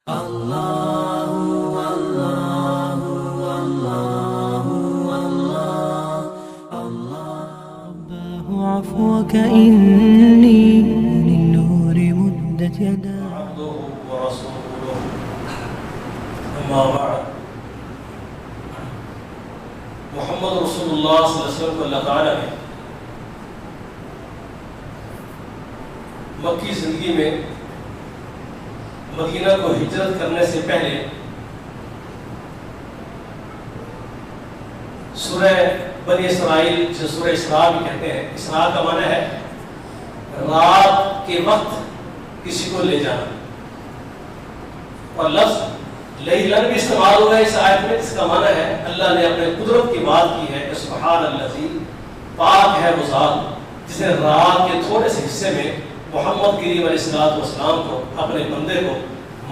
عفوك إني للنور مدت يدا عبده ورسوله أما بعد محمد رسول اللہ صلی اللہ علیہ وسلم کو اللہ تعالیٰ نے مکی زندگی میں مدینہ کو ہجرت کرنے سے پہلے سورہ بنی اسرائیل جو سورہ اسراء بھی کہتے ہیں، اسراء کا معنی ہے رات کے وقت کسی کو لے جانا، اور لفظ لیلن بھی استعمال ہوا ہے اس آیت میں، اس کا معنی ہے اللہ نے اپنے قدرت کی بات کی ہے کہ سبحان الذی، پاک ہے وہ ذات جس نے رات کے تھوڑے سے حصے میں محمد کریم علیہ السلام کو، اپنے بندے کو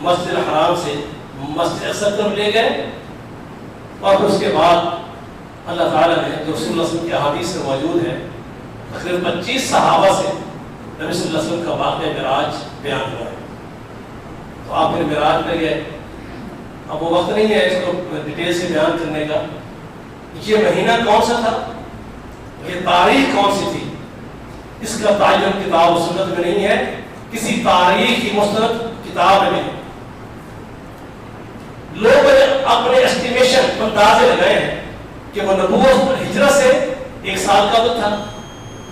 مسجد الحرام سے مسجد اقصی طرف لے گئے، اور پھر اس کے بعد اللہ تعالیٰ نے جو رسول اللہ صلی اللہ علیہ وسلم کی احادیث سے موجود ہے تقریباً 25 صحابہ سے نبی صلی اللہ علیہ وسلم کا واقعہ معراج بیان ہوا ہے۔ تو آپ پھر معراج میں گئے، اب وہ وقت نہیں ہے اس کو ڈیٹیل سے بیان کرنے کا، یہ مہینہ کون سا تھا، یہ تاریخ کون سی تھی، اس کا تعین کتاب و سنت میں نہیں ہے، کسی تاریخ کی مستند کتاب میں نہیں۔ لوگ اپنے اسٹیمیشن اندازے لگائے ہیں کہ وہ نبوت ہجرت سے 1 سال کا تو تھا،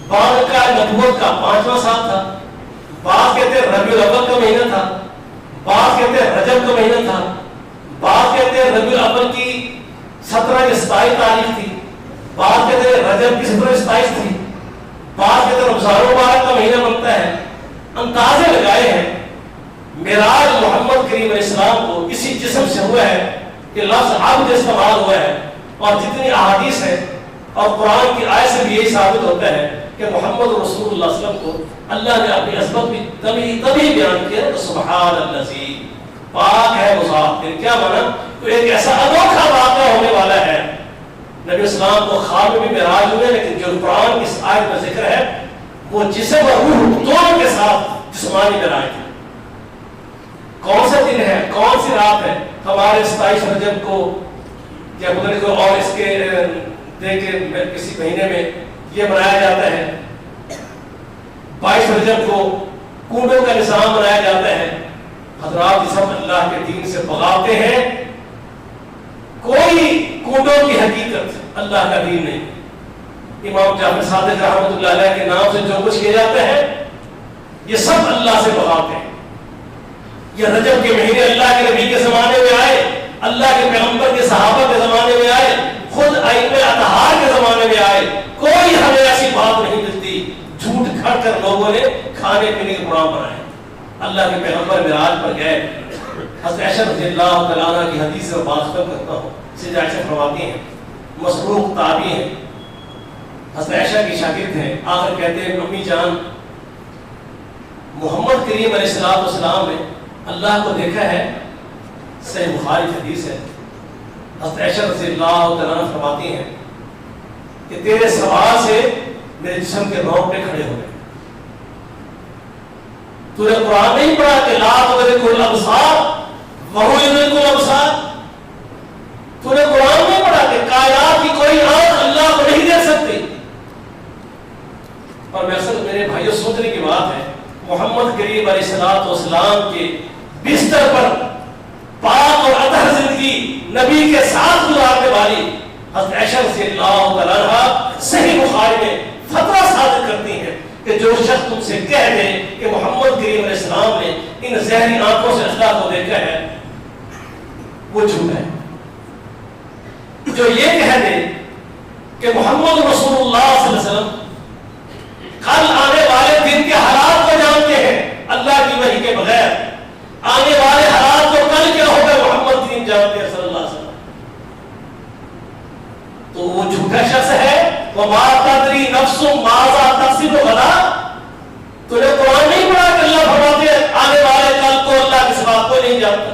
بعد کا نبوت کا 5واں سال تھا، بعض کہتے ہیں ربیع الاول کا مہینہ تھا، بعض کہتے ہیں رجب کا مہینہ تھا، بعض کہتے ہیں ربیع الاول کی 17 یا 27 تاریخ تھی، بعض کہتے ہیں رجب کی 17 یا 27 تھی، بعض کہتے ہیں رمضان المبارک کا مہینہ بنتا ہے۔ اندازے لگائے ہیں۔ معراج محمد کریم علیہ السلام کو اسی جسم سے ہوا ہے کہ لفظ عبد استعمال ہوا ہے، اور جتنی احادیث ہے اور قرآن کی آیت سے بھی یہی ثابت ہوتا ہے کہ محمد رسول اللہ صلی اللہ علیہ وسلم کو اللہ نے اپنی عظمت بھی تبھی بیان کیا، سبحان الذی، پاک ہے وہ ذات۔ پھر کیا مانا، تو ایک ایسا انوکھا واقعہ ہونے والا ہے۔ نبی اسلام کو خواب میں بھی معراج ہوئے، لیکن جو قرآن کی اس آیت میں ذکر ہے وہ جسم اور روح دونوں کے ساتھ جسمانی معراج ہے۔ کون سا دن ہے، کون سی رات ہے؟ ہمارے 27 رجب کو یا کوئی اور اس کے دیکھ کے کسی مہینے میں یہ منایا جاتا ہے، 22 رجب کو کنڈوں کا نظام منایا جاتا ہے۔ حضرات یہ سب اللہ کے دین سے بغاوتے ہیں، کوئی کنڈوں کی حقیقت اللہ کا دین نہیں۔ امام جعفر صادق رحمۃ اللہ علیہ کے نام سے جو کچھ کیا جاتا ہے یہ سب اللہ سے بغاوتے ہیں۔ یہ رجب کے مہینے اللہ کے نبی کے زمانے میں آئے، اللہ کے پیغمبر کے صحابہ کے زمانے میں آئے، خود ائمہ اطہار کے زمانے میں آئے، کوئی ہمیں ایسی بات نہیں ملتی۔ جھوٹ گھڑ کر لوگوں نے کھانے پینے کے پروگرام بنائے۔ اللہ کے پیغمبر معراج پر گئے، حضرت عائشہ رضی اللہ تعالیٰ عنہ کی حدیث سے بات کرتا ہوں، سیدہ عائشہ فرماتی ہیں، مسروق تابعی ہیں، حضرت عائشہ کی شاگرد ہیں، آخر کہتے ہیں امی جان محمد کریم علیہ السلام نے اللہ کو دیکھا ہے، صحیح بخاری حدیث ہے۔ حضرت عائشہ رضی اللہ تعالیٰ عنہ فرماتی ہیں کہ تیرے سوال سے میرے جسم کے رونگٹے کھڑے ہو گئے۔ تو نے قرآن نہیں پڑھا کہ لا تدرک الابصار وہو یدرک الابصار؟ تو نے قرآن نہیں پڑھا کہ کائنات کی کوئی آنکھ اللہ کو نہیں دیکھ سکتی؟ اور میں اصل میرے بھائیوں سوچنے کی بات ہے، محمد کریم علیہ السلام کے بستر پر پاک اور اطہر زندگی نبی کے ساتھ گزارنے والی حضرت عائشہ رضی اللہ تعالیٰ عنہ صحیح بخاری میں فتویٰ صادر کرتی ہیں کہ جو شخص تم سے کہہ دے کہ محمد کریم علیہ السلام نے ان زہری آنکھوں سے اللہ کو دیکھا ہے وہ جھوٹ ہے۔ جو یہ کہہ دے کہ محمد رسول اللہ صلی اللہ علیہ وسلم کل آنے والے دن کے حالات کو جانتے ہیں اللہ کی وحی کے بغیر، آنے والے حالات کو کل کیا ہوگا محمد دین جانتے ہیں صلی اللہ علیہ وسلم، تو وہ جھوٹا شخص ہے۔ وَمَا تَدْرِي نَفْسٌ مَاذَا تَكْسِبُ غَدًا؟ تو نے قرآن نہیں پڑھا کہ اللہ فرماتے ہیں آنے والے کل کو اللہ کے سوا کوئی نہیں جانتا۔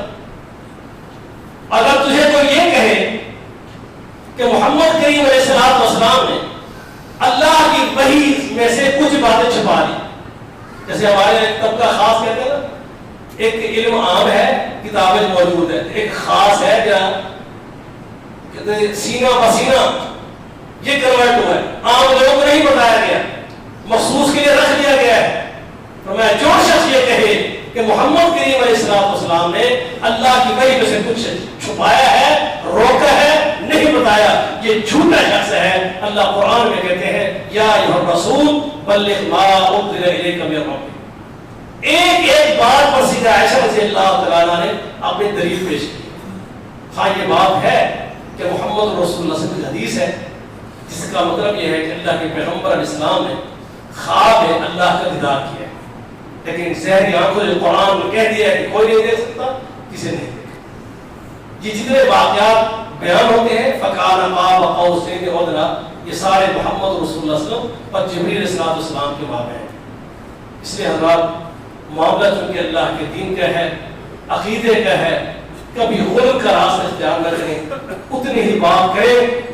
اگر تجھے کوئی یہ کہے کہ محمد کریم علیہ السلام نے اللہ کی وحی میں سے کچھ باتیں چھپا لی، جیسے ہمارے طبقہ خاص کہتے ہیں نا، ایک علم عام ہے کتابیں موجود ہے. ایک خاص ہے کیا کہتے ہیں سینہ بسینہ یہ کنورٹ ہوا ہے, عام لوگوں کو نہیں بتایا گیا, مخصوص کے لیے رکھ دیا گیا ہے. فرمایا جو شخص یہ کہے کہ محمد کریم علیہ السلام نے اللہ کی وحی میں سے کچھ چھپایا ہے, روکا ہے, نہیں بتایا, یہ جھوٹا شخص ہے. اللہ قرآن میں کہتے ہیں یا ایھا الرسول بلغ ما انزل الیک من ربک. ایک ایک بات پر سیدہ عائشہ رضی اللہ تعالیٰ نے اپنی دلیل پیش کی. ہاں یہ بات ہے کہ محمد رسول اللہ صلی اللہ علیہ وسلم کی حدیث ہے جس کا مطلب یہ ہے کہ اللہ کے پیغمبر علیہ السلام نے خواب میں اللہ کا دیدار کیا ہے, لیکن ظاہری آنکھوں نے قرآن میں کہہ دیا ہے کہ کوئی نہیں دیکھ سکتا, کسی نہیں دیکھا. یہ جتنے واقعات بیان ہوتے ہیں فکان قاب قوسین او ادنی, یہ سارے محمد رسول اللہ صلی اللہ علیہ وسلم اور جبریل علیہ السلام کے واقعے ہیں. اس لیے حضرات معاملہ چونکہ اللہ کے دین کا ہے, عقیدے کا ہے, کبھی غلط کا راستہ اختیار نہ کریں, اتنی ہی بات کریں.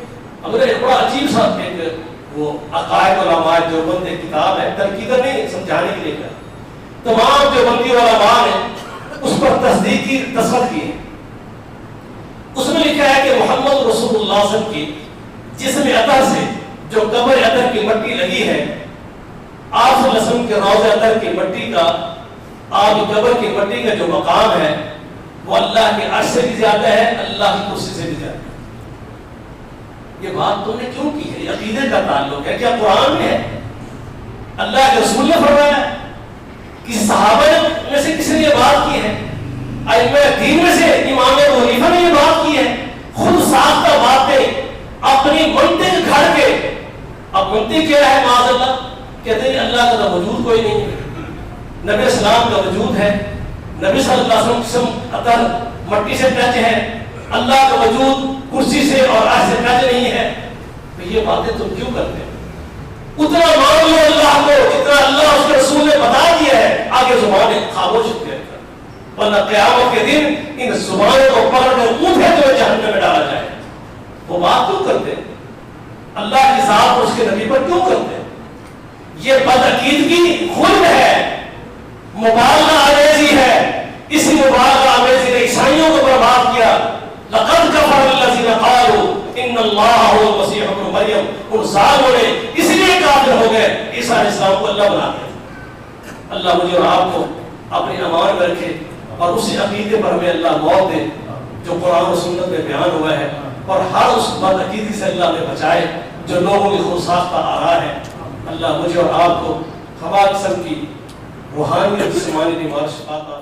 اگر ایک بڑا عجیب سا ایک وہ عقائد علماء دیوبند ایک کتاب ہے, تنقیدہ نہیں سمجھانے کے لیے کہا, تمام دیوبندی علماء نے اس پر تصدیق کی دستخط کیے. اس میں لکھا ہے کہ محمد رسول اللہ صلی اللہ علیہ وسلم کی جسم اطہر سے جو قبر اطہر کی مٹی لگی ہے, آپ صلی اللہ علیہ وسلم کے روضہ اطہر کی مٹی کا, آپ کی قبر کی مٹی کا جو مقام ہے وہ اللہ کے عرش سے بھی زیادہ ہے, اللہ کی کرسی سے بھی زیادہ ہے. یہ بات تم نے کیوں کی ہے؟ یہ عقیدے کا تعلق ہے, کیا قرآن میں ہے؟ اللہ کے رسول نے فرمایا ہے کہ صحابہ میں سے کسی نے یہ بات کی ہے؟ ائمہ دین میں سے امام ابو حنیفہ نے یہ بات کی ہے؟ خود ساختہ باتیں اپنی منطق گھڑ کے. اب منطق کیا ہے؟ معاذ اللہ کہتے ہیں اللہ کا تو وجود کوئی نہیں ہے, نبی اسلام کا وجود ہے, نبی صلی اللہ علیہ وسلم جسم اطہر مٹی سے ٹچ ہے, اللہ کا وجود کرسی سے اور عرش سے ٹچ نہیں ہے. تو یہ باتیں تم کیوں کرتے ہیں؟ اتنا مان لو اللہ کو جتنا اللہ اس کے رسول نے بتا دیا ہے, آگے زبانیں خاموش کر کر, ورنہ قیامت کے دن ان زبانوں کو پکڑ کر اونٹے تو جہنم میں ڈالا جائے. وہ بات کیوں کرتے ہیں؟ اللہ کی ذات اور اس کے نبی پر کیوں کرتے ہیں؟ یہ بدعقیدگی خلد ہے, مبالغہ آمیزی ہے. اسی مبالغہ آمیزی نے عیسائیوں کو برباد کیا. لقد کفر الذین قالوا ان اللہ هو المسیح ابن مریم. ان ظالموں نے اس لیے کافر ہو گئے, عیسیٰ علیہ السلام کو اللہ بنا دیا. اللہ مجھے اور آپ کو اپنے امان میں رکھے اور اسی عقیدے پر ہمیں اللہ موت دے جو قرآن و سنت میں بیان ہوا ہے, اور ہر اس بدعقیدگی سے اللہ ہمیں بچائے جو لوگوں کی خود ساختہ آرا ہے. اللہ مجھے اور آپ کو ہمارے قسم کی روحانی اور جسمانی بیمار شفا عطا